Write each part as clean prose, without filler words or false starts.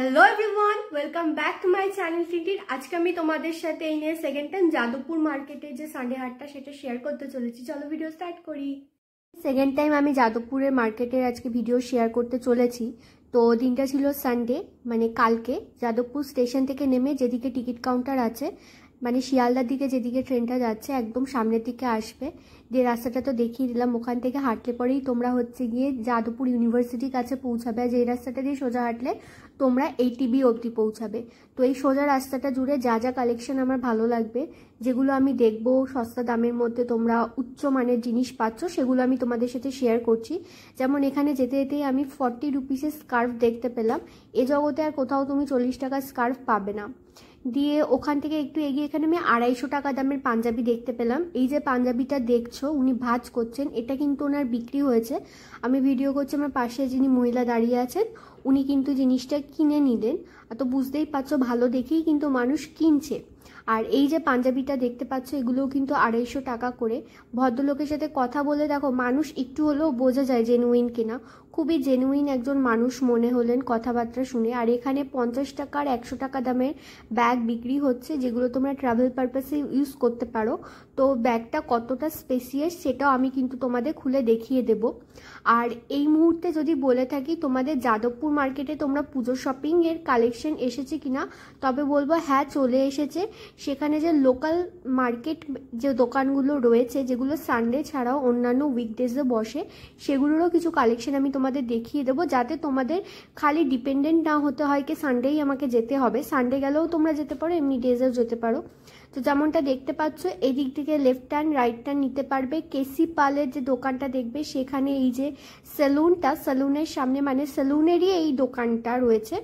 Hello everyone, welcome back to my channel টিটির। আজকে আমি তোমাদের সাথে এই নিয়ে সেকেন্ড টাইম যাদবপুর মার্কেটে যে সানডে হাটটা সেটা শেয়ার করতে চলেছি। চলো ভিডিও স্টার্ট করি। সেকেন্ড টাইম আমি যাদবপুরের মার্কেটের আজকে ভিডিও শেয়ার করতে চলেছি। তো দিনটা ছিল সানডে, মানে কালকে যাদবপুর স্টেশন থেকে নেমে যেদিকে টিকিট কাউন্টার আছে, মানে শিয়ালদার দিকে যেদিকে ট্রেনটা যাচ্ছে একদম সামনের দিকে আসবে, যে রাস্তাটা তো দেখিয়ে দিলাম। ওখান থেকে হাঁটলে পরেই তোমরা হচ্ছে গিয়ে যাদবপুর ইউনিভার্সিটির কাছে পৌঁছাবে। যে রাস্তাটা দিয়ে সোজা হাঁটলে তোমরা এইটিবি অবধি পৌঁছাবে। তো এই সোজা রাস্তাটা জুড়ে যা যা কালেকশন আমার ভালো লাগবে, যেগুলো আমি দেখবো সস্তা দামের মধ্যে তোমরা উচ্চ মানের জিনিস পাচ্ছ, সেগুলো আমি তোমাদের সাথে শেয়ার করছি। যেমন এখানে যেতে যেতেই আমি 40 রুপিসের স্কার্ফ দেখতে পেলাম। এ জগতে আর কোথাও তুমি 40 টাকার স্কার্ফ পাবে না। দিয়ে ওখান থেকে একটু এগিয়ে এখানে আমি 250 টাকা দামের পাঞ্জাবি দেখতে পেলাম। এই যে পাঞ্জাবিটা দেখছো উনি ভাঁজ করছেন, এটা কিন্তু ওনার বিক্রি হয়েছে। আমি ভিডিও করছি, আমার পাশে যিনি মহিলা দাঁড়িয়ে আছেন উনি কিন্তু জিনিসটা কিনে নিলেন। তো বুঝতেই পারছো ভালো দেখেই কিন্তু মানুষ কিনছে। আর এই যে পাঞ্জাবিটা দেখতে পাচ্ছ এগুলোও কিন্তু 250 টাকা করে। ভদ্রলোকের সাথে কথা বলে দেখো মানুষ একটু হলেও বোঝা যায় জেনুইন কিনা। খুবই জেনুইন একজন মানুষ মনে হলেন কথাবার্তা শুনে। আর এখানে 50 টাকার 100 টাকা দামের ব্যাগ বিক্রি হচ্ছে, যেগুলো তোমরা ট্রাভেল পারপাসে ইউজ করতে পারো। তো ব্যাগটা কতটা স্পেসিয়াস সেটাও আমি কিন্তু তোমাদের খুলে দেখিয়ে দেব। আর এই মুহূর্তে যদি বলে থাকি তোমাদের যাদবপুর মার্কেটে তোমরা পুজো শপিং এর কালেকশন এসেছে কিনা, তবে বলবো হ্যাঁ চলে এসেছে। সেখানে যে লোকাল মার্কেট যে দোকানগুলো রয়েছে, যেগুলো সানডে ছাড়াও অন্যান্য উইকডেজে বসে, সেগুলোরও কিছু কালেকশন আমি তোমাদের দেখিয়ে দেবো, যাতে তোমাদের খালি ডিপেন্ডেন্ট না হতে হয় কি সানডেই আমাকে যেতে হবে। সানডে গেলেও তোমরা যেতে পারো, এমনি ডেজেও যেতে পারো। তো যেমনটা দেখতে পাচ্ছ এই দিক থেকে লেফট টার্ন রাইট টার্ন নিতে পারবে। কেসি পালের যে দোকানটা দেখবে সেখানে এই যে সেলুনটা, সেলুনের সামনে মানে সেলুনেরই এই দোকানটা রয়েছে।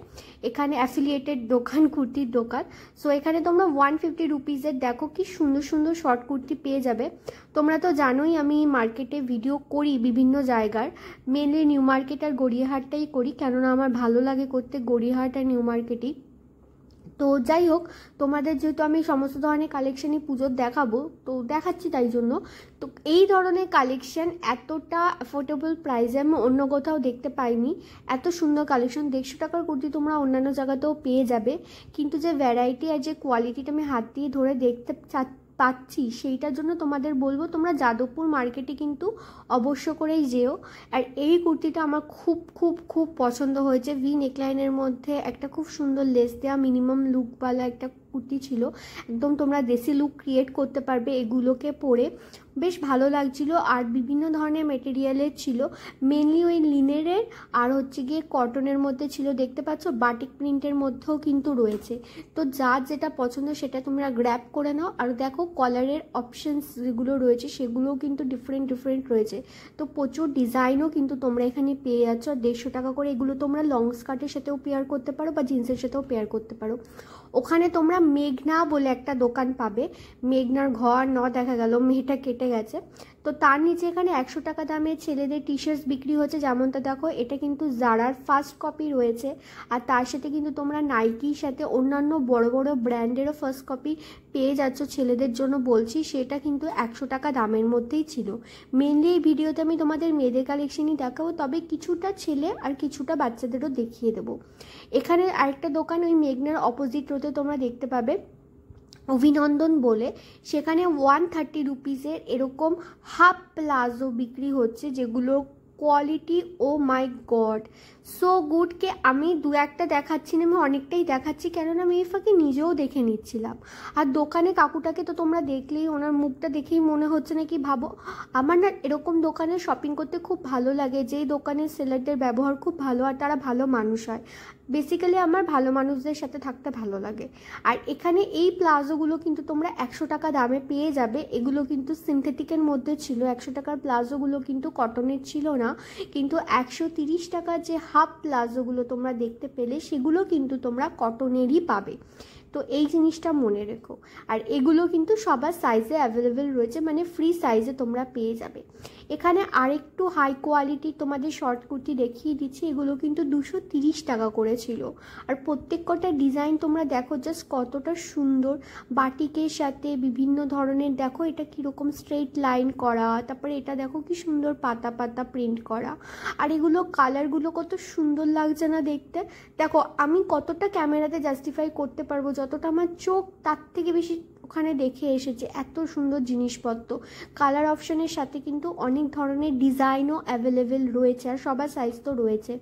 এখানে অ্যাফিলিয়েটেড দোকান, কুর্তির দোকান। সো এখানে তোমরা 150 রুপিসের দেখো কি সুন্দর সুন্দর শর্ট কুর্তি পেয়ে যাবে। তোমরা তো জানোই আমি মার্কেটে ভিডিও করি বিভিন্ন জায়গার, মেনলি নিউ মার্কেট আর গড়িয়াহাটটাই করি, কেননা আমার ভালো লাগে করতে গড়িয়াহাট আর নিউ মার্কেটই। তো যাই হোক, তোমাদের যেহেতু আমি সমস্ত ধরনের কালেকশনই পুজোর দেখাবো তো দেখাচ্ছি তাই জন্য। তো এই ধরনের কালেকশন এতটা অ্যাফোর্ডেবল প্রাইসে আমি অন্য কোথাও দেখতে পাইনি। এত সুন্দর কালেকশন, 150 টাকার কুর্তি তোমরা অন্যান্য জায়গাতেও পেয়ে যাবে, কিন্তু যে ভ্যারাইটি আর যে কোয়ালিটিটা আমি হাত দিয়ে ধরে দেখতে পাচ্ছি সেইটার জন্য তোমাদের বলবো তোমরা যাদবপুর মার্কেটে কিন্তু অবশ্য করেই যেও। আর এই কুর্তিটা আমার খুব খুব খুব পছন্দ হয়েছে। ভি নেকলাইনের মধ্যে একটা খুব সুন্দর লেস দেওয়া মিনিমাম লুকওয়ালা একটা কুর্তি ছিল। একদম তোমরা দেশি লুক ক্রিয়েট করতে পারবে এগুলোকে পরে, বেশ ভালো লাগছিল। আর বিভিন্ন ধরনের মেটেরিয়ালের ছিল, মেনলি ওই লিনেরের আর হচ্ছে গিয়ে কটনের মধ্যে ছিল। দেখতে পাচ্ছ বাটিক প্রিন্টের মধ্যেও কিন্তু রয়েছে। তো যার যেটা পছন্দ সেটা তোমরা গ্র্যাব করে নাও। আর দেখো কলারের অপশানস যেগুলো রয়েছে সেগুলোও কিন্তু ডিফারেন্ট রয়েছে। তো প্রচুর ডিজাইনও কিন্তু তোমরা এখানে পেয়ে যাচ্ছ। 150 টাকা করে এগুলো তোমরা লং স্কার্টের সাথেও পেয়ার করতে পারো বা জিন্সের সাথেও পেয়ার করতে পারো। ওখানে তোমরা মেঘনা বলে একটা দোকান পাবে, মেঘনার ঘর দেখা গেল মেয়েটা কেটে গেছে। তো তার নিচে এখানে 100 টাকা দামে ছেলেদের টি শার্টস বিক্রি হচ্ছে। যেমনটা দেখো এটা কিন্তু জারার ফার্স্ট কপি রয়েছে, আর তার সাথে কিন্তু তোমরা নাইকির সাথে অন্যান্য বড় বড় ব্র্যান্ডেরও ফার্স্ট কপি পেয়ে যাচ্ছ। ছেলেদের জন্য বলছি, সেটা কিন্তু 100 টাকা দামের মধ্যেই ছিল। মেনলি এই ভিডিওতে আমি তোমাদের মেয়েদের কালেকশনই দেখাবো, তবে কিছুটা ছেলে আর কিছুটা বাচ্চাদেরও দেখিয়ে দেবো। এখানে আরেকটা দোকান ওই মেঘনার অপোজিট রোডে তোমরা দেখতে পাবে, অভিনন্দন বলে। সেখানে 130 রুপিসের এরকম হাফ প্লাজো বিক্রি হচ্ছে, যেগুলো কোয়ালিটি ও মাই গড সো গুড। কে আমি দু একটা দেখাচ্ছি না, আমি অনেকটাই দেখাচ্ছি, কেননা আমি এই ফাঁকে নিজেও দেখে নিচ্ছিলাম। আর দোকানে কাকুটাকে তো তোমরা দেখলেই, ওনার মুখটা দেখেই মনে হচ্ছে না কি ভাবো। আমার না এরকম দোকানে শপিং করতে খুব ভালো লাগে, যেই দোকানের সেলারদের ব্যবহার খুব ভালো আর তারা ভালো মানুষ হয়। বেসিক্যালি আমার ভালো মানুষদের সাথে থাকতে ভালো লাগে। আর এখানে এই প্লাজোগুলো কিন্তু তোমরা 100 টাকা দামে পেয়ে যাবে। এগুলো কিন্তু সিনথেটিকের মধ্যে ছিল। 100 টাকার প্লাজোগুলো কিন্তু কটনের ছিল না, কিন্তু 130 টাকার যে হাফ প্লাজোগুলো তোমরা দেখতে পেলে সেগুলো কিন্তু তোমরা কটনেরই পাবে। তো এই জিনিসটা মনে রেখো। আর এগুলো কিন্তু সবার সাইজে অ্যাভেলেবেল রয়েছে, মানে ফ্রি সাইজে তোমরা পেয়ে যাবে। এখানে আরেকটু হাই কোয়ালিটি তোমাদের শর্ট কুর্তি দেখিয়ে দিচ্ছি, এগুলো কিন্তু 230 টাকা করে ছিল। আর প্রত্যেক কটা ডিজাইন তোমরা দেখো জাস্ট কতটা সুন্দর, বাটিকের সাথে বিভিন্ন ধরনের, দেখো এটা কীরকম স্ট্রেট লাইন করা, তারপরে এটা দেখো কি সুন্দর পাতা পাতা প্রিন্ট করা। আর এগুলো কালারগুলো কত সুন্দর লাগছে না দেখতে। দেখো আমি কতটা ক্যামেরাতে জাস্টিফাই করতে পারবো, যতটা আমার চোখ তার থেকে বেশি ওখানে দেখে এসেছে। এত সুন্দর জিনিসপত্র, কালার অপশনের সাথে কিন্তু অনেক ধরনের ডিজাইনও অ্যাভেলেবেল রয়েছে, আর সবার সাইজ তো রয়েছে।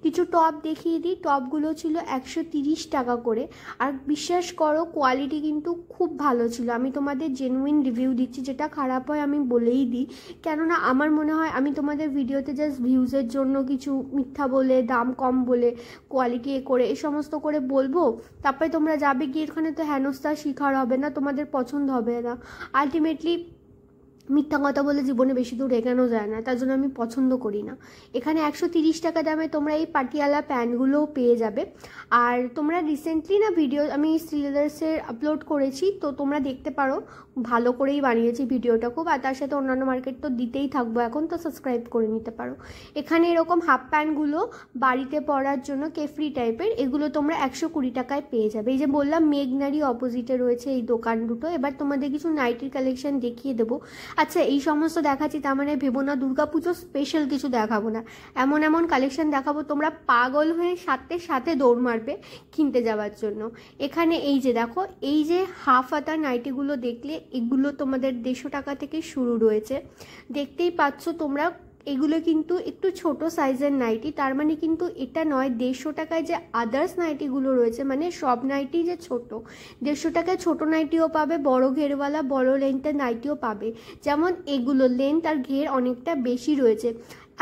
কিছু টপ দেখিয়ে দিই, টপগুলো ছিল 130 টাকা করে। আর বিশ্বাস করো কোয়ালিটি কিন্তু খুব ভালো ছিল, আমি তোমাদের জেনুইন রিভিউ দিচ্ছি, যেটা খারাপ হয় আমি বলেই দিই, কেননা আমার মনে হয় আমি তোমাদের ভিডিওতে জাস্ট ভিউজের জন্য কিছু মিথ্যা বলে, দাম কম বলে, কোয়ালিটি করে এই সমস্ত করে বলবো, তারপরে তোমরা যাবে গিয়ে এখানে তো হেনস্থা শিকার হবে না, তোমাদের পছন্দ হবে না। আলটিমেটলি মিথ্যা কথা বলে জীবনে বেশি দূর এগানো যায় না, তার জন্য আমি পছন্দ করি না। এখানে 130 টাকা দামে তোমরা এই পাটিয়ালা প্যান্টগুলোও পেয়ে যাবে। আর তোমরা রিসেন্টলি না ভিডিও আমি শ্রীলেদার্সের আপলোড করেছি, তো তোমরা দেখতে পারো, ভালো করেই বানিয়েছি ভিডিওটা খুব। আর তার সাথে অন্যান্য মার্কেট তো দিতেই থাকবো এখন, তো সাবস্ক্রাইব করে নিতে পারো। এখানে এরকম হাফ প্যান্টগুলো বাড়িতে পরার জন্য কেফরি টাইপের, এগুলো তোমরা 120 টাকায় পেয়ে যাবে। এই যে বললাম মেঘনারি অপোজিটে রয়েছে এই দোকান দুটো। এবার তোমাদের কিছু নাইটির কালেকশন দেখিয়ে দেবো। আচ্ছা এই সমস্ত দেখাচ্ছি তার মানে ভেবো না দুর্গাপুজো স্পেশাল কিছু দেখাবো না, এমন এমন কালেকশন দেখাবো তোমরা পাগল হয়ে সাথে সাথে দৌড় মারবে কিনতে যাওয়ার জন্য। এখানে এই যে দেখো, এই যে হাফ হাতা নাইটিগুলো দেখলে, এগুলো তোমাদের 150 টাকা থেকে শুরু রয়েছে, দেখতেই পাচ্ছ তোমরা। এগুলো কিন্তু একটু ছোট সাইজের নাইটি, তার মানে কিন্তু এটা নয় 150 টাকায় যে আদার্স নাইটিগুলো রয়েছে, মানে সব নাইটি যে ছোট, 150 টাকায় ছোট নাইটিও পাবে, বড় ঘেরওয়ালা বড় লেন্থের নাইটিও পাবে। যেমন এগুলো লেন্থ আর ঘের অনেকটা বেশি রয়েছে।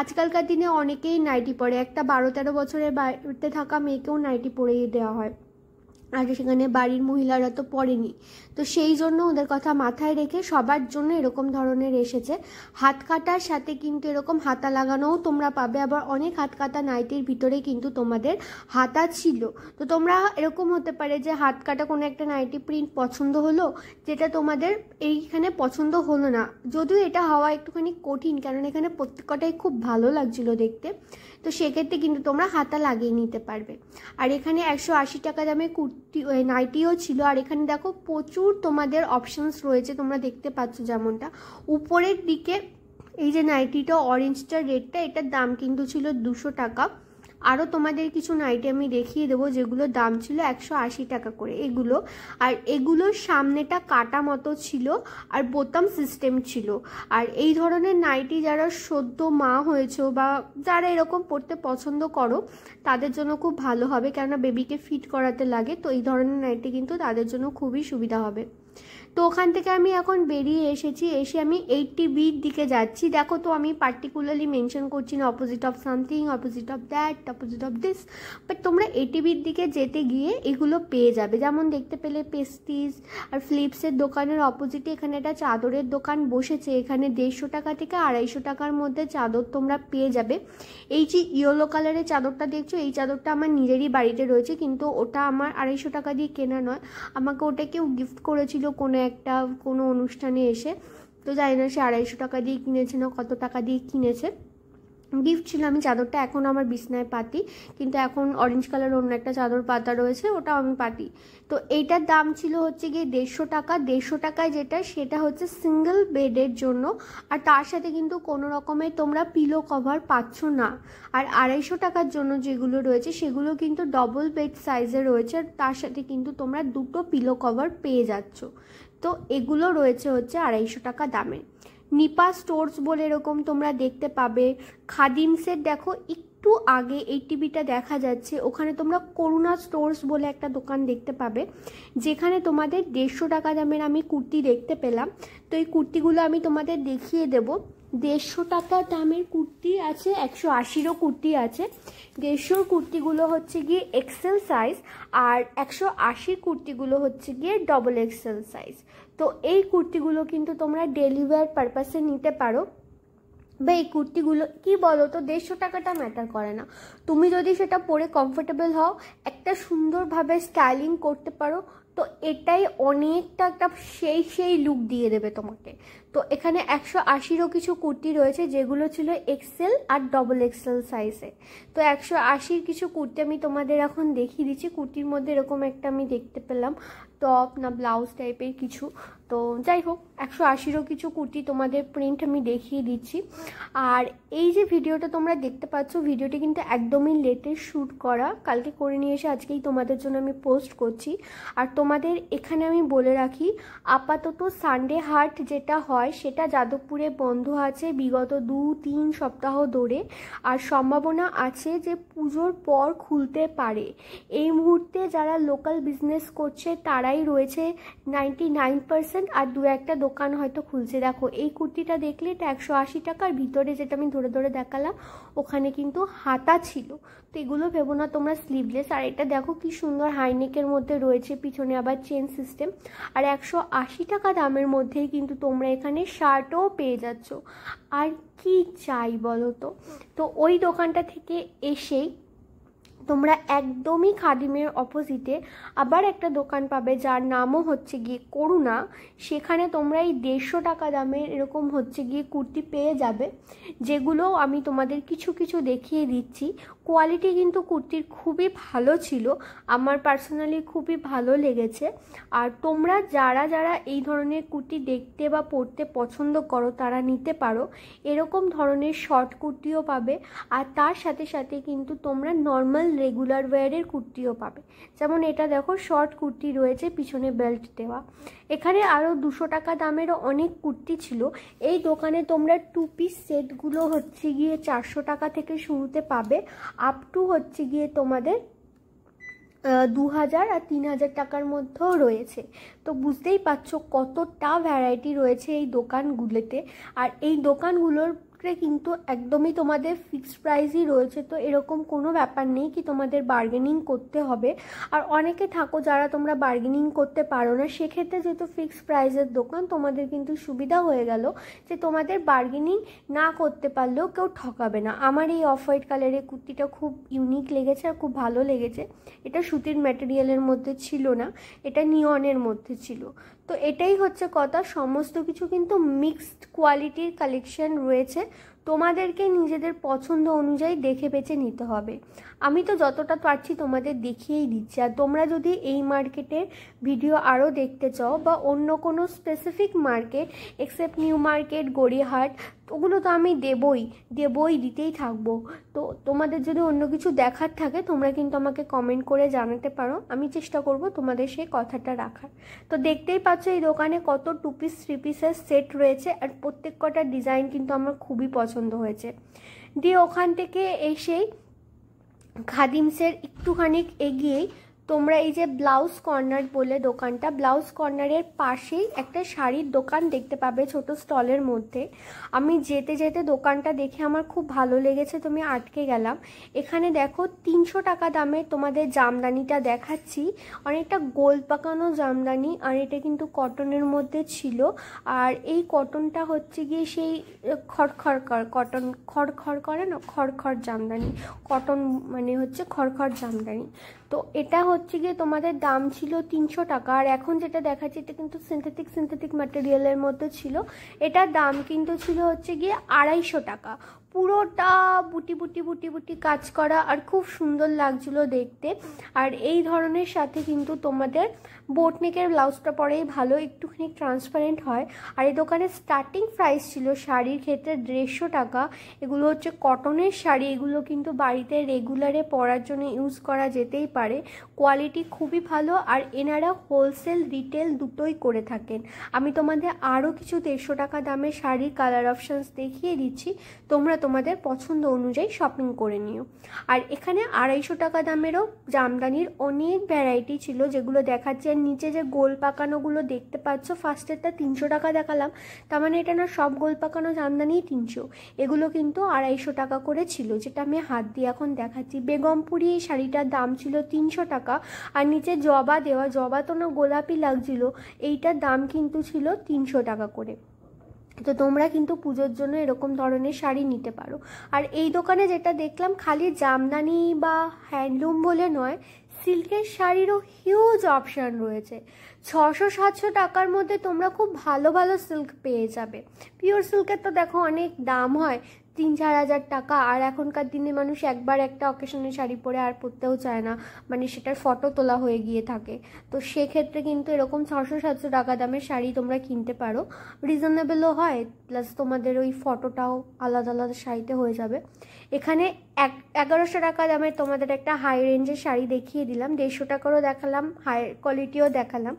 আজকালকার দিনে অনেকেই নাইটি পরে, একটা 12-13 বছরের বাড়িতে থাকা মেয়েকেও নাইটি পরিয়ে দেওয়া হয়, আর সেখানে বাড়ির মহিলারা তো পড়েনি, তো সেই জন্য ওদের কথা মাথায় রেখে সবার জন্য এরকম ধরনের এসেছে। হাত কাটার সাথে কিন্তু এরকম হাতা লাগানোও তোমরা পাবে, আবার অনেক হাত কাটা নাইটির ভিতরে কিন্তু তোমাদের হাতা ছিল। তো তোমরা এরকম হতে পারে যে হাত কাটা কোনো একটা নাইটি প্রিন্ট পছন্দ হলো, যেটা তোমাদের এইখানে পছন্দ হলো না, যদিও এটা হওয়া একটুখানি কঠিন, কারণ এখানে প্রত্যেকটাই খুব ভালো লাগছিল দেখতে, তো সেক্ষেত্রে কিন্তু তোমরা হাতা লাগিয়ে নিতে পারবে। আর এখানে 180 টাকা দামে কুর্তি নাইটিও ছিল। আর এখানে দেখো প্রচুর তোমাদের অপশনস রয়েছে, তোমরা দেখতে পাচ্ছ যেমনটা উপরের দিকে এই যে নাইটিটা অরেঞ্জটা রেডটা, এটার দাম কিন্তু ছিল 200 টাকা। আরও তোমাদের কিছু নাইটি আমি দেখিয়ে দেবো যেগুলোর দাম ছিল 180 টাকা করে এগুলো। আর এগুলোর সামনেটা কাটা মতো ছিল আর বোতাম সিস্টেম ছিল। আর এই ধরনের নাইটি যারা সদ্য মা হয়েছো বা যারা এরকম পরতে পছন্দ করো তাদের জন্য খুব ভালো হবে, কেননা বেবিকে ফিট করাতে লাগে, তো এই ধরনের নাইটি কিন্তু তাদের জন্য খুবই সুবিধা হবে। তো ওখান থেকে আমি এখন বেরিয়ে এসেছি, এসে আমি 80Bর দিকে যাচ্ছি। দেখো তো আমি পার্টিকুলারলি মেনশন করছি না opposite of something, opposite of that, opposite of this, but তোমরা 80Bর দিকে যেতে গিয়ে এগুলো পেয়ে যাবে। যেমন দেখতে পেলে পেস্টিজ আর ফ্লিপসের দোকানের অপোজিটে এখানে একটা চাদরের দোকান বসেছে, এখানে 150 টাকা থেকে 250 টাকার মধ্যে চাদর তোমরা পেয়ে যাবে। এই যে ইয়েলো কালারের চাদরটা দেখছো, এই চাদরটা আমার নিজেরই বাড়িতে রয়েছে, কিন্তু ওটা আমার 250 টাকা দিয়ে কেনা নয়, আমাকে ওটা কেউ গিফট করেছিল কোনো অনুষ্ঠানে এসে, তো জানি না সে 250 টাকা দিয়ে কিনেছে না কত টাকা দিয়ে কিনেছে, গিফট ছিল। আমি চাদরটা এখন আমার বিছনায় পাতি, কিন্তু এখন অরেঞ্জ কালার অন্য একটা চাদর পাতা রয়েছে, ওটাও আমি পাতি। তো এইটার দাম ছিল হচ্ছে গিয়ে 150 টাকা। 150 টাকায় যেটা সেটা হচ্ছে সিঙ্গেল বেডের জন্য, আর তার সাথে কিন্তু কোনো রকমের তোমরা পিলো কভার পাচ্ছ না। আর 250 টাকার জন্য যেগুলো রয়েছে সেগুলো কিন্তু ডবল বেড সাইজে রয়েছে, আর তার সাথে কিন্তু তোমরা 2টো পিলো কভার পেয়ে যাচ্ছ। তো এগুলো রয়েছে হচ্ছে 250 টাকা দামে। নিপা স্টোর্স বলে এরকম তোমরা দেখতে পাবে। খাদিমসের দেখো একটু আগে 80Bটা দেখা যাচ্ছে, ওখানে তোমরা করুণা স্টোর্স বলে একটা দোকান দেখতে পাবে, যেখানে তোমাদের 150 টাকা দামের আমি কুর্তি দেখতে পেলাম। তো এই কুর্তিগুলো আমি তোমাদের দেখিয়ে দেবো। 150 টাকা দামের কুর্তি আছে, 180রও কুর্তি আছে। 150 কুর্তিগুলো হচ্ছে গিয়ে এক্সেল সাইজ, আর 180 কুর্তিগুলো হচ্ছে গিয়ে ডবল এক্সেল সাইজ। তো এই কুর্তিগুলো কিন্তু তোমরা ডেলি ওয়্যার পারপাসে নিতে পারো। বা এই কুর্তিগুলো কি বলো তো, 150 টাকাটা ম্যাটার করে না, তুমি যদি সেটা পরে কমফোর্টেবল হও, একটা সুন্দরভাবে স্টাইলিং করতে পারো, তো এটাই অনেকটা একটা সেই লুক দিয়ে দেবে তোমাকে। তো এখানে 180রও কিছু কুর্তি রয়েছে যেগুলো ছিল এক্সেল আর ডবল এক্সেল সাইজে। তো 180র কিছু কুর্তি আমি তোমাদের এখন দেখিয়ে দিচ্ছি। কুর্তির মধ্যে এরকম একটা আমি দেখতে পেলাম টপ না ব্লাউজ টাইপের কিছু। তো যাই হোক 180রও কিছু কুর্তি তোমাদের প্রিন্ট আমি দেখিয়ে দিচ্ছি। আর এই যে ভিডিওটা তোমরা দেখতে পাচ্ছ, ভিডিওটি কিন্তু একদমই লেটেস্ট শ্যুট করা, কালকে করে নিয়ে এসে আজকেই তোমাদের জন্য আমি পোস্ট করছি। আর তোমাদের এখানে আমি বলে রাখি, আপাতত সানডে হাট যেটা হয় সেটা যাদবপুরে বন্ধ আছে বিগত 2-3 সপ্তাহ ধরে। আর সম্ভাবনা আছে যে পুজোর পর খুলতে পারে। এই মুহূর্তে যারা লোকাল বিজনেস করছে তারাই রয়েছে 99%, আর 2-একটা দোকান হয়তো খুলছে। দেখো এই কুর্তিটা দেখলে এটা 180 টাকার, ভিতরে যেটা আমি ধরে ধরে দেখালাম ওখানে কিন্তু হাতা ছিল। তো এগুলো ভেবো না তোমরা স্লিভলেস। আর এটা দেখো কি সুন্দর হাইনেকের মধ্যে রয়েছে, পিছনে আবার চেন সিস্টেম। আর 180 টাকা দামের মধ্যেই কিন্তু তোমরা এখানে শার্টও পেয়ে যাচ্ছ। আর কি চাই বলো তো। তো ওই দোকানটা থেকে এসেই তোমরা একদমই খাদিমের অপোজিটে আবার একটা দোকান পাবে যার নামও হচ্ছে গিয়ে করুণা। সেখানে তোমরা এই 150 টাকা দামের এরকম হচ্ছে গিয়ে কুর্তি পেয়ে যাবে, যেগুলো আমি তোমাদের কিছু কিছু দেখিয়ে দিচ্ছি। কোয়ালিটি কিন্তু কুর্তির খুবই ভালো ছিল, আমার পার্সোনালি খুবই ভালো লেগেছে। আর তোমরা যারা যারা এই ধরনের কুর্তি দেখতে বা পরতে পছন্দ করো তারা নিতে পারো। এরকম ধরনের শর্ট কুর্তিও পাবে, আর তার সাথে সাথে কিন্তু তোমরা নর্মাল রেগুলার ওয়্যারের কুর্তিও পাবে। যেমন এটা দেখো শর্ট কুর্তি রয়েছে, পিছনে বেল্ট দেওয়া। এখানে আরও 200 টাকা দামেরও অনেক কুর্তি ছিল। এই দোকানে তোমরা 2 পিস সেটগুলো হচ্ছে গিয়ে 400 টাকা থেকে শুরুতে পাবে, আপ টু হচ্ছে গিয়ে তোমাদের 2000 আর 3000 টাকার মধ্যেও রয়েছে। তো বুঝতেই পারছো কতটা ভ্যারাইটি রয়েছে এই দোকানগুলোতে। আর এই দোকানগুলোর কিন্তু একদমই তোমাদের ফিক্সড প্রাইসই রয়েছে। তো এরকম কোনো ব্যাপার নেই কি তোমাদের বার্গেনিং করতে হবে। আর অনেকে থাকো যারা তোমরা বার্গেনিং করতে পারো না, সেক্ষেত্রে যেহেতু ফিক্সড প্রাইসের দোকান তোমাদের কিন্তু সুবিধা হয়ে গেল যে তোমাদের বার্গেনিং না করতে পারলেও কেউ ঠকাবে না। আমার এই অফ হোয়াইট কালারের কুর্তিটা খুব ইউনিক লেগেছে আর খুব ভালো লেগেছে। এটা সুতির ম্যাটেরিয়ালের মধ্যে ছিল না, এটা নিয়নের মধ্যে ছিল। তো এটাই হচ্ছে কথা, সমস্ত কিছু কিন্তু মিক্সড কোয়ালিটির কালেকশন রয়েছে, তোমাদেরকে নিজেদের পছন্দ অনুযায়ী দেখে বেছে নিতে হবে। আমি তো যতটা পারছি তোমাদের দেখিয়েই দিচ্ছি। আর তোমরা যদি এই মার্কেটের ভিডিও আরও দেখতে চাও বা অন্য কোনো specific market except new market, Gariahat, ওগুলো তো আমি দিতেই থাকবো। তো তোমাদের যদি অন্য কিছু দেখার থাকে তোমরা কিন্তু আমাকে কমেন্ট করে জানাতে পারো, আমি চেষ্টা করব তোমাদের সেই কথাটা রাখার। তো দেখতেই পাচ্ছ এই দোকানে কত 2 পিস 3 পিসের সেট রয়েছে, আর প্রত্যেক কটার ডিজাইন কিন্তু আমার খুবই পছন্দ হয়েছে। দিয়ে ওখান থেকে এসেই খাদিমসের একটুখানি এগিয়েই তোমরা এই যে ব্লাউজ কর্নার বলে দোকানটা, ব্লাউজ কর্নারের পাশেই একটা শাড়ির দোকান দেখতে পাবে ছোট স্টলের মধ্যে। আমি যেতে যেতে দোকানটা দেখে আমার খুব ভালো লেগেছে, তো আমি আটকে গেলাম। এখানে দেখো 300 টাকা দামে তোমাদের জামদানিটা দেখাচ্ছি, অনেকটা গোল পাকানো জামদানি। আর এটা কিন্তু কটনের মধ্যে ছিল। আর এই কটনটা হচ্ছে গিয়ে সেই খড়খড় কটন, খড়খড় করে না, খড়খড় জামদানি। কটন মানে হচ্ছে খড়খড় জামদানি। তো এটা হচ্ছে গিয়ে তোমাদের দাম ছিল 300 টাকা। আর এখন যেটা দেখাচ্ছি এটা কিন্তু সিনথেটিক ম্যাটেরিয়ালের মধ্যে ছিল। এটার দাম কিন্তু ছিল হচ্ছে গিয়ে 250 টাকা। পুরোটা বুটি বুটি বুটি বুটি কাজ করা, আর খুব সুন্দর লাগছিল দেখতে। আর এই ধরনের সাথে কিন্তু তোমাদের বোটনেকের ব্লাউজটা পরেই ভালো, একটুখানি ট্রান্সপারেন্ট হয়। আর এই দোকানের স্টার্টিং প্রাইস ছিল শাড়ির ক্ষেত্রে 150 টাকা। এগুলো হচ্ছে কটনের শাড়ি, এগুলো কিন্তু বাড়িতে রেগুলারে পরার জন্য ইউজ করা যেতেই পারে। কোয়ালিটি খুবই ভালো, আর এনারা হোলসেল রিটেল দুটোই করে থাকেন। আমি তোমাদের আরও কিছু 150 টাকা দামের শাড়ির কালার অপশানস দেখিয়ে দিচ্ছি, তোমরা তোমাদের পছন্দ অনুযায়ী শপিং করে নিও। আর এখানে 250 টাকা দামেরও জামদানির অনেক ভ্যারাইটি ছিল, যেগুলো দেখাচ্ছে। নিচে যে গোল পাকানোগুলো দেখতে পাচ্ছ, ফার্স্টেরটা 300 টাকা দেখালাম, তার মানে এটা না সব গোল পাকানো জামদানি 300। এগুলো কিন্তু 250 টাকা করে ছিল, যেটা আমি হাত দিয়ে এখন দেখাচ্ছি। বেগমপুরি এই শাড়িটার দাম ছিল 300 টাকা। আর নিচে জবা দেওয়া, জবা তো না গোলাপি লাগছিল, এইটার দাম কিন্তু ছিল 300 টাকা করে। তো তোমরা কিন্তু পুজোর জন্য এরকম ধরনের শাড়ি নিতে পারো। আর এই দোকানে যেটা দেখলাম, খালি জামদানি বা হ্যান্ডলুম বলে নয়, সিল্কের শাড়িরও হিউজ অপশান রয়েছে। 600-700 টাকার মধ্যে তোমরা খুব ভালো ভালো সিল্ক পেয়ে যাবে। পিওর সিল্কের তো দেখো অনেক দাম হয়, 3-4 হাজার টাকা। আর এখনকার দিনে মানুষ একবার একটা অকেশনের শাড়ি পরে আর পরতেও চায় না, মানে সেটার ফটো তোলা হয়ে গিয়ে থাকে। তো সেক্ষেত্রে কিন্তু এরকম 600-700 টাকা দামের শাড়ি তোমরা কিনতে পারো, রিজনেবলও হয়, প্লাস তোমাদের ওই ফটোটাও আলাদা আলাদা শাড়িতে হয়ে যাবে। এখানে 1100 টাকা দামের তোমাদের একটা হাই রেঞ্জের শাড়ি দেখিয়ে দিলাম, 150 টাকারও দেখালাম, হাই কোয়ালিটিও দেখালাম।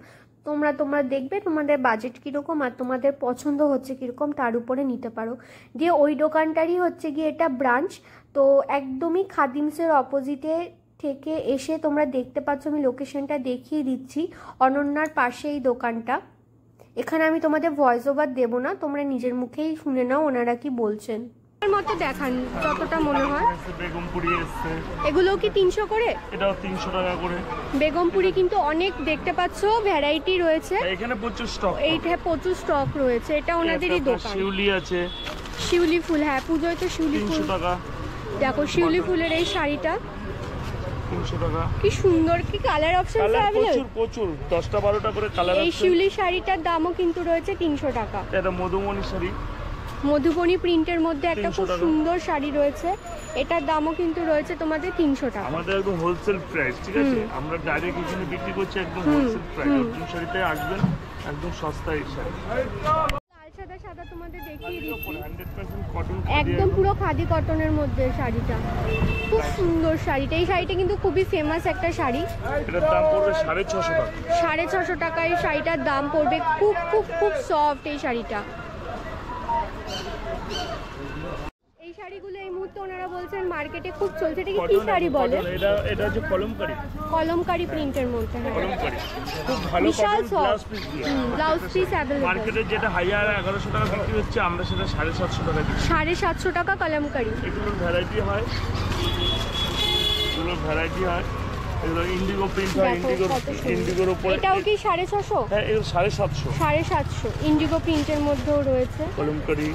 তোমরা দেখবে তোমাদের বাজেট কীরকম আর তোমাদের পছন্দ হচ্ছে কীরকম, তার উপরে নিতে পারো। দিয়ে ওই দোকানটারই হচ্ছে গিয়ে এটা ব্রাঞ্চ। তো একদমই খাদিমসের অপোজিটে থেকে এসে তোমরা দেখতে পাচ্ছ, আমি লোকেশনটা দেখিয়ে দিচ্ছি, অনন্যার পাশে এই দোকানটা। এখানে আমি তোমাদের ভয়েস ওভার দেবো না, তোমরা নিজের মুখেই শুনে নাও ওনারা কি বলছেন। মতো দেখান যতটা মনে হয়। বেগমপুরি এসছে, এগুলো কি 300 করে? এটাও 300 টাকা করে। বেগমপুরি কিন্তু অনেক দেখতে পাচ্ছ ভ্যারাইটি রয়েছে, এখানে প্রচুর স্টক, এইটা প্রচুর স্টক রয়েছে, এটা ওনাদেরই দোকান। শিউলি আছে, শিউলি ফুল, হ্যাঁ পুজোয় তো শিউলি ফুল। 300 টাকা। দেখো শিউলি ফুলের এই শাড়িটা 300 টাকা। কি সুন্দর, কি কালার অপশন প্রচুর প্রচুর, 10টা 12টা করে কালার আছে। এই শিউলি শাড়িটার দামও কিন্তু রয়েছে 300 টাকা। এটা মধুমণি শাড়ি, মধুবনী প্রিন্টের মধ্যে একটা খুব সুন্দর শাড়ি রয়েছে, এটার দামও কিন্তু রয়েছে তোমাদের 300 টাকা। আমাদের একদম হোলসেল প্রাইস, ঠিক আছে? আমরা ডাইরেক্ট এখানে বিক্রি করছি একদম হোলসেল প্রাইস। অর্জুন শাড়িতে আসবেন, একদম সস্তায় শাড়ি। লাল সাদা সাদা তোমাদের দেখিয়ে দিচ্ছি, 100% কটন, একদম পুরো খাদি কটনের মধ্যে শাড়িটা, খুব সুন্দর শাড়িটা। এই শাড়িটা কিন্তু খুবই ফেমাস একটা শাড়ি, এটার দাম পড়বে 650 টাকা। 650 টাকা এই শাড়িটার দাম পড়বে। খুব খুব খুব সফট এই শাড়িটা। এই শাড়িগুলো এই মুহূর্তে ওনারা বলছেন মার্কেটে খুব চলছে। এটা কি শাড়ি বলে? এটা হচ্ছে কলমকারি, কলমকারি প্রিন্টের মধ্যে। কলমকারি খুব ভালো বিশাল কটন, ব্লাউজ পিস দিয়ে। Blouse piece available. মার্কেটে যেটা 1100 টাকা বিক্রি হচ্ছে, আমরা সেটা 750 টাকা দিচ্ছি। 750 টাকা কলমকারি। এগুলোর ভ্যারাইটি হয়, এগুলো ইন্ডিগো প্রিন্ট হয়, ইন্ডিগোর উপরে। এটাও কি 650? হ্যাঁ, এগুলো 750। 750 ইন্ডিগো প্রিন্টের মধ্যেও রয়েছে, কলমকারি,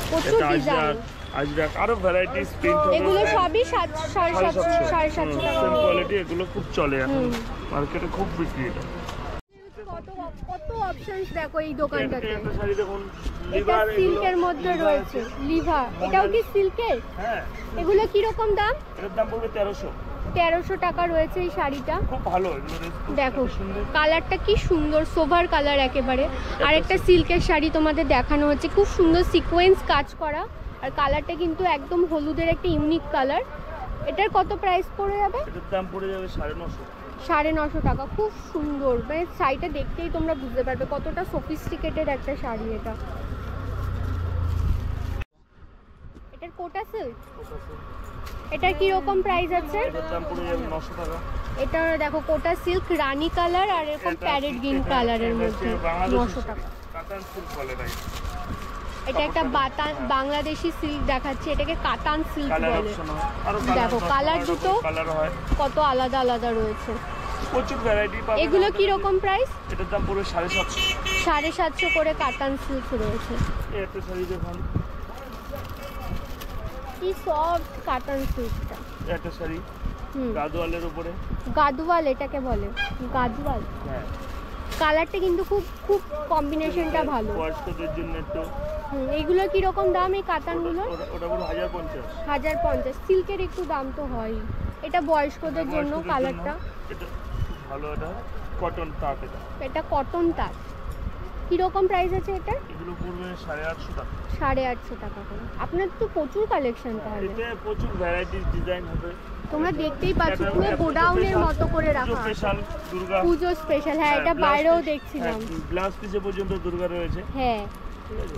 প্রচুর ডিজাইন, আজরাক, আরো ভ্যারাইটিস প্রিন্ট হবে। এগুলো সবই 750 টাকা কোয়ালিটি। এগুলো খুব চলে এখন মার্কেটে, খুব বিক্রি। এটা কত অপশনস দেখো এই দোকানটাতে। একটা শাড়ি দেখুন, এটা সিল্কের মধ্যে রয়েছে, লিভা। এটাও কি সিল্কের? হ্যাঁ। এগুলো কি রকম দাম? এর দাম পড়বে 1300 টাকা রয়েছে এই শাড়িটা। খুব ভালো এগুলো। দেখো কালারটা কি সুন্দর, সোভার কালার একেবারে। আর একটা সিল্কের শাড়ি তোমাদের দেখানো হচ্ছে, খুব সুন্দর সিকোয়েন্স কাজ করা, আর কালারটা কিন্তু একদম হলুদের একটা ইউনিক কালার। এটার কত প্রাইস পড়ে যাবে? এটার দাম পড়ে যাবে 950। 950 টাকা। খুব সুন্দর, মানে শাড়িটা দেখতেই তোমরা বুঝতে পারবে কতটা সফিস্টিকেটেড একটা শাড়ি এটা। এটার কোটা সিল্ক, এটার কি রকম প্রাইস আছে? এটার দাম পড়ে যাবে 900 টাকা। এটা দেখো কোটা সিল্ক রানী কালার আর এরকম প্যারেট গ্রিন কালারের মধ্যে, 900 টাকা। কাতান সিল্ক বলে তাই। এটা একটা বাংলাদেশি সিল্ক দেখাচ্ছে, এটাকে কাতান সিল্ক বলে। দেখো কালার দুটো কত আলাদা আলাদা রয়েছে, প্রচুর ভ্যারাইটি পাবে। এগুলো কি রকম প্রাইস? এটার দাম পড়বে 750। 750 করে কাতান সিল্ক রয়েছে। এই একটা শাড়ি দেখুন, কি সফট কাতান সিল্কটা। একটা শাড়ি গাদোয়ালের উপরে। গাদওয়াল এটাকে বলে, গাদওয়াল। হ্যাঁ, কালারটা কিন্তু খুব খুব কম্বিনেশনটা ভালো। বয়স্কদের জন্য একটু। এইগুলো কি রকম দাম এই কাতানগুলো? ওটা পুরো 1050। 1050। সিল্কের একটু দাম তো হয়। এটা বয়স্কদের জন্য কালারটা। এটা ভালো, এটা কটন তাঁত। এটা কটন তাঁত। কিরকম প্রাইস আছে এটা? এগুলো পড়বে 850 টাকা। 850 টাকা করে। আপনার তো প্রচুর কালেকশন তাহলে। এতে প্রচুর ভ্যারাইটিস ডিজাইন হবে। তোমরা দেখতেই পাচ্ছ পুরো গোডাউনের মতো করে রাখা। স্পেশাল দুর্গা পুজো স্পেশাল। হ্যাঁ, এটা বাইরেও দেখছিলাম, ব্লাউজ পিসে পর্যন্ত দুর্গা রয়েছে। হ্যাঁ,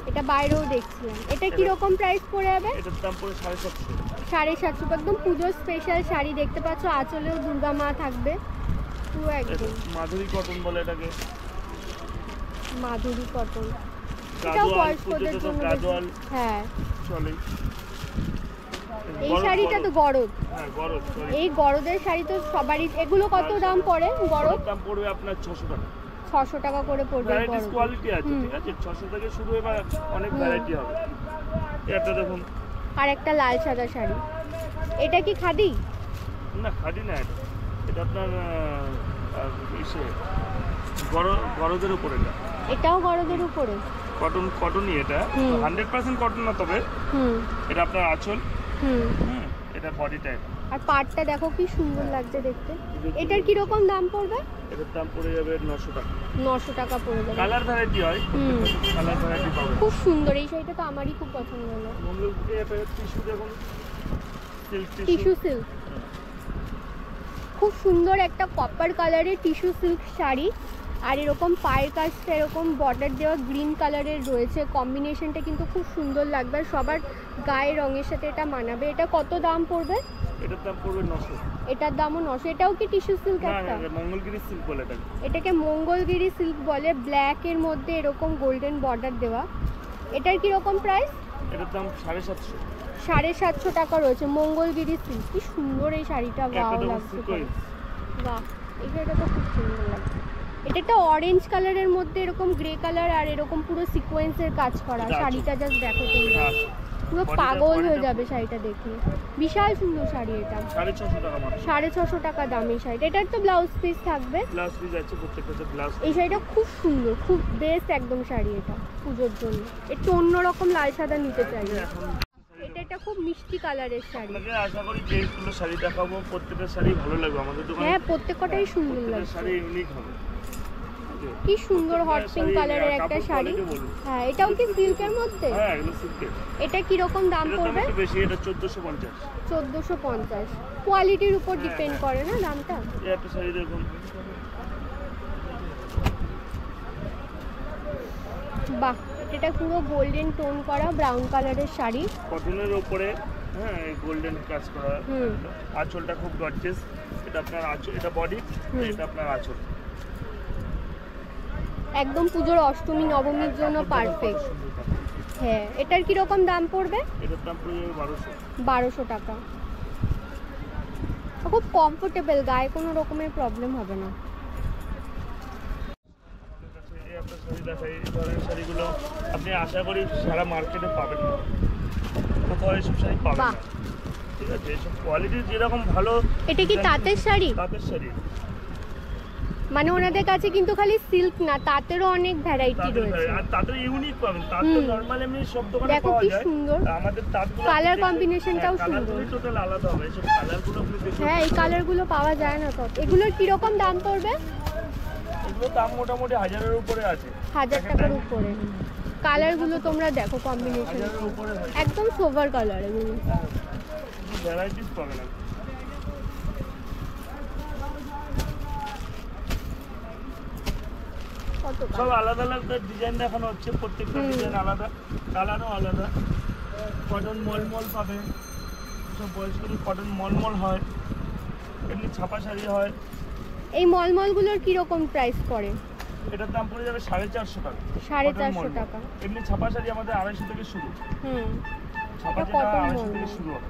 এটা বাইরেও দেখছিলাম। এটা কি রকম প্রাইস পড়ে যাবে? এটার দাম পড়ে 750। 750। একদম পুজো স্পেশাল শাড়ি দেখতে পাচ্ছ, আঁচলেও দুর্গা মা থাকবে পুরো একদম। মাধুরী কটন বলে এটাকে, মাধুরী কটন। এটাও বয়স্কদের জন্য। হ্যাঁ চলে। এই শাড়িটা তো গরদ। হ্যাঁ, গরদ। এই গরদের শাড়ি তো সবারই। এগুলো কত দাম পড়ে? গরদ দাম পড়বে আপনার 600 টাকা। 600 টাকা করে পড়বে। ভ্যারাইটিস কোয়ালিটি আছে, ঠিক আছে? 600 থেকে শুরু, এবার অনেক ভ্যারাইটি হবে। এটা দেখুন, আর একটা লাল সাদা শাড়ি। এটা কি খাদি? না, খাদি না, এটা এটা আপনার গরদের উপরে। এটাও গরদের উপরে কটনই এটা, 100% কটন না, তবে এটা আপনার আঁচল, এটা বডি টাইপ। আর পাটটা দেখো কি সুন্দর লাগছে দেখতে। এটার কি রকম দাম পড়বে? এটার দাম পড়ে যাবে 900 টাকা। 900 টাকা পড়ে যাবে। কালার ভ্যারাইটি হয়, কালার ভ্যারাইটি পাবে। খুব সুন্দর, এই শাড়িটা তো আমারই খুব পছন্দ হলো। মঙ্গলপুরে এটা টিস্যু দেখুন, টিস্যু সিল্ক, খুব সুন্দর একটা কপার কালারের টিস্যু সিল্ক শাড়ি। আর এরকম পায়ের কাছটা এরকম বর্ডার দেওয়া গ্রিন কালারের রয়েছে, কম্বিনেশনটা কিন্তু খুব সুন্দর লাগবে, সবার গায়ের রঙের সাথে এটা মানাবে। এটা কত দাম পড়বে? এটার দাম পড়বে 900। এটার দামও 900। এটাও কি টিস্যু সিল্ক? একটা মঙ্গলগিরি সিল্ক বলে এটাকে মঙ্গলগিরি সিল্ক বলে। ব্ল্যাক এর মধ্যে এরকম গোল্ডেন বর্ডার দেওয়া। এটার কি রকম প্রাইস? এটার দাম 750। 750 টাকা রয়েছে মঙ্গলগিরি সিল্ক। কি সুন্দর এই শাড়িটা, ওয়াও লাগছে। বাহ, এই শাড়িটা তো খুব সুন্দর লাগছে। এটা একটা অরেঞ্জ কালারের মধ্যে এরকম গ্রে কালার আর এরকম পুরো সিকোয়েন্সের কাজ করা। শাড়িটা জাস্ট দেখো তোমরা, পুরো পাগল হয়ে যাবে শাড়িটা দেখে। বিশাল সুন্দর শাড়ি এটা। 650 টাকা দাম এই শাড়িটা। এটার তো ব্লাউজ পিস থাকবে। ব্লাউজ পিস আছে প্রত্যেকটা ব্লাউজ। এই শাড়িটা খুব সুন্দর, খুব বেস্ট একদম শাড়ি এটা পুজোর জন্য। একটু অন্যরকম লাল সাদা নিতে চাইলে এটা একটা খুব মিষ্টি কালারের শাড়ি। আপনাকে আশা করি যেগুলো শাড়ি দেখাবো প্রত্যেকটা শাড়ি ভালো লাগবে আমাদের দোকানে। হ্যাঁ, প্রত্যেকটাই সুন্দর লাগছে। শাড়ি ইউনিক হবে। কি সুন্দর হট পিঙ্ক কালারের একটা শাড়ি। হ্যাঁ, এটাও কি সিল্কের মধ্যে? হ্যাঁ, এগুলো সিল্কের। এটা কি রকম দাম পড়বে? এটা বেশি, এটা 1450। 1450। কোয়ালিটির উপর ডিপেন্ড করে না দামটা। এই একটা শাড়ি দেখুন, বাহ, এটা পুরো গোল্ডেন টোন করা ব্রাউন কালারের শাড়ি, কটনের উপরে। হ্যাঁ, গোল্ডেন কাজ করা। আঁচলটা খুব গর্জিয়াস। এটা আপনার আঁচল, এটা বডি, এটা আপনার আঁচল। একদম পুজোর অষ্টমী নবমীর জন্য পারফেক্ট। হ্যাঁ, এটার কি রকম দাম পড়বে? এটার দাম পড়বে 1200। 1200 টাকা। খুব কমফোর্টেবল, গায়ে কোনো রকমের প্রবলেম হবে না। এই একটা শাড়ি দেখাই, এই ধরনের শাড়িগুলো আপনি আশা করি সারা মার্কেটে পাবেন না, কোথাও এইসব শাড়ি পাবেন না। ঠিক আছে, এইসব কোয়ালিটি যেরকম ভালো। এটা কি তাঁতের শাড়ি? তাঁতের শাড়ি, মানে ওনাদের কাছে কিন্তু খালি সিল্ক না, তাঁতেরও অনেক ভ্যারাইটি রয়েছে। আর তাঁতের ইউনিক পাবেন। তাঁত তো নরমাল এমনি সব দোকানে পাওয়া যায়। দেখো কি সুন্দর আমাদের তাঁতগুলো কালার কম্বিনেশনটাও সুন্দর। টোটাল আলাদা হবে এইসব কালারগুলো আপনি দেখুন। হ্যাঁ, এই কালারগুলো পাওয়া যায় না তো। এগুলোর কি রকম দাম পড়বে? এগুলো দাম মোটামুটি 1000-এর উপরে আছে। 1000 টাকার উপরে। কালারগুলো তোমরা দেখো, কম্বিনেশন 1000-এর উপরে একদম সোভার কালার। এগুলো ভ্যারাইটিস পাবেন না। সব আলাদা আলাদা ডিজাইন দেখানো হচ্ছে, প্রত্যেকটা ডিজাইন আলাদা, কালারও আলাদা। কটন মলমল পাবে, সব বয়স্কদের কটন মলমল হয়, এমনি ছাপা শাড়ি হয়। এই মলমলগুলোর কি রকম প্রাইস পড়ে? এটার দাম পড়ে যাবে 450 টাকা। 450 টাকা। এমনি ছাপা শাড়ি আমাদের 250 থেকে শুরু। ছাপা যেটা কটন 250 থেকে শুরু হবে।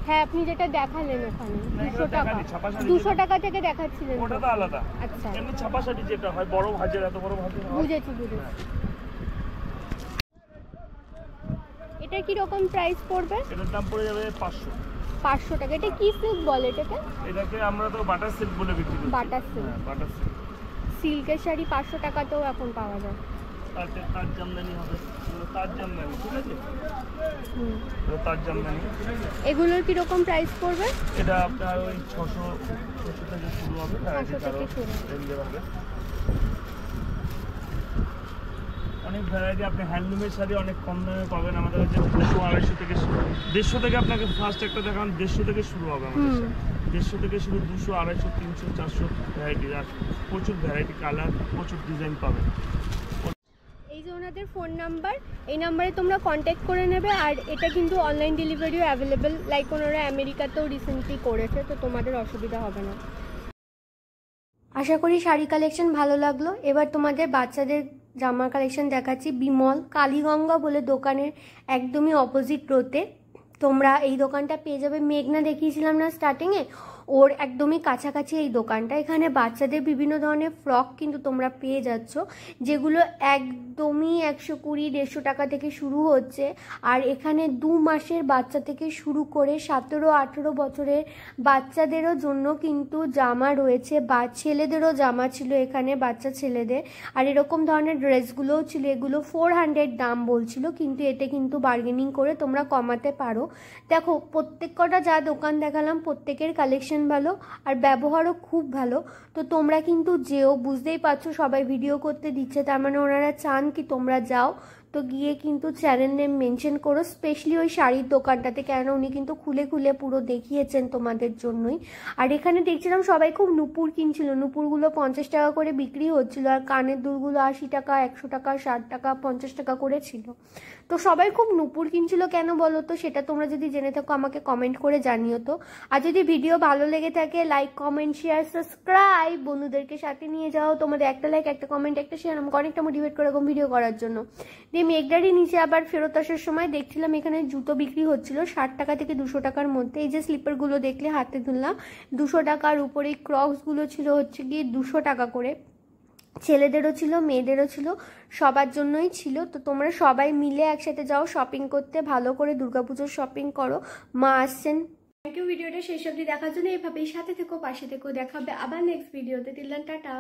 হ্যাঁ, আপনি যেটা দেখালেন ওখানে 200 টাকা, 200 টাকা থেকে দেখাচ্ছিলেন। ওটা তো আলাদা। আচ্ছা, এমনি ছাপা শাড়ি যেটা হয় বড় ভাজের, এত বড় ভাজের। বুঝেছি। এটা কি রকম প্রাইস পড়বে? এটার দাম পড়ে যাবে 500 টাকা। এটা কি সিল্ক বলে এটাকে? এটাকে আমরা তো বাটার সিল্ক বলে বিক্রি করি। Butter silk. বাটার সিল্ক সিল্কের শাড়ি 500 টাকাতেও এখন পাওয়া যায়। তার জামদানি হবে, তার জামদানি। ঠিক আছে, তার জামদানি। এগুলোর কি রকম প্রাইস পড়বে? এটা আপনার ওই 600 থেকে শুরু হবে। 600 থেকে শুরু হবে। অনেক ভ্যারাইটি। আপনি হ্যান্ডলুমের শাড়ি অনেক কম দামে পাবেন আমাদের কাছে। 200-250 থেকে 150 থেকে আপনাকে ফার্স্ট একটা দেখান, 150 থেকে শুরু হবে আমাদের সাথে। 150 থেকে শুরু, 200, 250, 300, 400 ভ্যারাইটি। আর প্রচুর ভ্যারাইটি, কালার, প্রচুর ডিজাইন পাবেন। এই যে ওনাদের ফোন নাম্বার, এই নাম্বারে তোমরা কন্ট্যাক্ট করে নেবে। আর এটা কিন্তু অনলাইন ডেলিভারিও অ্যাভেলেবেল। লাইক ওনারা আমেরিকাতেও রিসেন্টলি করেছে, তো তোমাদের অসুবিধা হবে না। আশা করি শাড়ি কালেকশন ভালো লাগলো। এবার তোমাদের বাচ্চাদের জামার কালেকশন দেখাচ্ছি। বিমল কালীগঙ্গা বলে দোকানের একদমই অপোজিট রোতে তোমরা এই দোকানটা পেয়ে যাবে। মেঘনা দেখিয়েছিলাম না স্টার্টিংয়ে, ওর একদমই কাছাকাছি এই দোকানটা। এখানে বাচ্চাদের বিভিন্ন ধরনের ফ্রক কিন্তু তোমরা পেয়ে যাচ্ছ, যেগুলো একদমই 120-150 টাকা থেকে শুরু হচ্ছে। আর এখানে 2 মাসের বাচ্চা থেকে শুরু করে 17-18 বছরের বাচ্চাদেরও জন্য কিন্তু জামা রয়েছে, বা ছেলেদেরও জামা ছিল এখানে, বাচ্চা ছেলেদের। আর এরকম ধরনের ড্রেসগুলোও ছিল। এগুলো 400 দাম বলছিল, কিন্তু এতে কিন্তু বার্গেনিং করে তোমরা কমাতে পারো। দেখো প্রত্যেক কটা যা দোকান দেখালাম প্রত্যেকের কালেকশন ভালো আর ব্যবহারও খুব ভালো। তো তোমরা কিন্তু যেও, বুঝতেই পারছো সবাই ভিডিও করতে দিচ্ছে, তার মানে ওনারা চান কি তোমরা যাও। তো গিয়ে কিন্তু চ্যানেল নেম মেনশন করো, স্পেশালি ওই শাড়ির দোকানটাতে, কেন উনি কিন্তু খুলে খুলে পুরো দেখিয়েছেন তোমাদের জন্যই। আর এখানে দেখছিলাম সবাই খুব নুপুর কিনছিল, নুপুরগুলো 50 টাকা করে বিক্রি হচ্ছিল, আর কানের দুলগুলো 80 টাকা, 100 টাকা, 60 টাকা, 50 টাকা করে ছিল। তো সবাই খুব নুপুর কিনছিল কেন বলো তো, সেটা তোমরা যদি জেনে থাকো আমাকে কমেন্ট করে জানিও তো। আর যদি ভিডিও ভালো লেগে থাকে লাইক, কমেন্ট, শেয়ার, সাবস্ক্রাইব, বন্ধুদেরকে সাথে নিয়ে যাও। তোমাদের একটা লাইক, একটা কমেন্ট, একটা শেয়ার আমাকে অনেকটা মোটিভেট করে এরকম ভিডিও করার জন্য। দিয়ে মেঘদারি নিচে আবার ফেরত আসার সময় দেখছিলাম এখানে জুতো বিক্রি হচ্ছিল 60 টাকা থেকে 200 টাকার মধ্যে। এই যে স্লিপারগুলো দেখলে হাতে ধরলাম 200 টাকার উপরে, ক্রক্সগুলো ছিল হচ্ছে গিয়ে 200 টাকা করে। ছেলেদেরও ছিল, মেয়েদেরও ছিল, সবার জন্যই ছিল। তো তোমরা সবাই মিলে একসাথে যাও শপিং করতে, ভালো করে দুর্গাপুজোর শপিং করো, মা আসছেন। থ্যাংক ইউ ভিডিওটা শেষ অবধি দেখার জন্য। এভাবেই সাথে থেকো, পাশে থেকো। দেখাবে আবার নেক্সট ভিডিওতে। Till then tata.